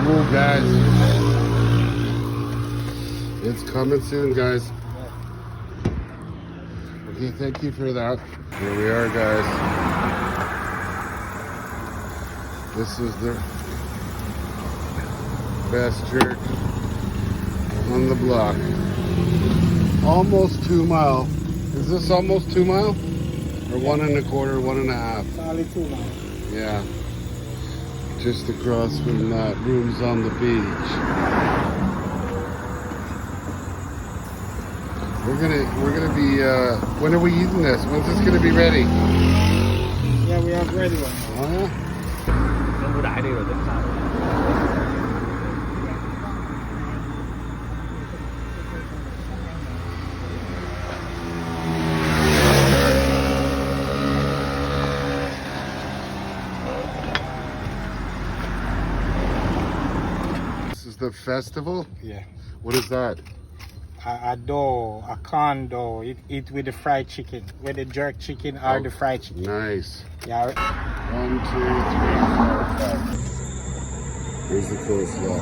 Ooh, guys. It's coming soon, guys. Okay, thank you for that. Here we are, guys. This is the best jerk on the block. Almost 2 mile. Is this almost 2 mile? Or 1.25, 1.5? It's only 2 miles. Yeah. Just across from that rooms on the beach. We're gonna be when are we eating this? When's this gonna be ready? Yeah, we have ready one. Oh yeah? Nó mua đại đi rồi tính sao? This is the festival? Yeah. What is that? A dough, a corn dough. Eat with the fried chicken, with the jerk chicken or the fried chicken. Nice. Yeah. 1, 2, 3, 4, 5. Here's the coleslaw.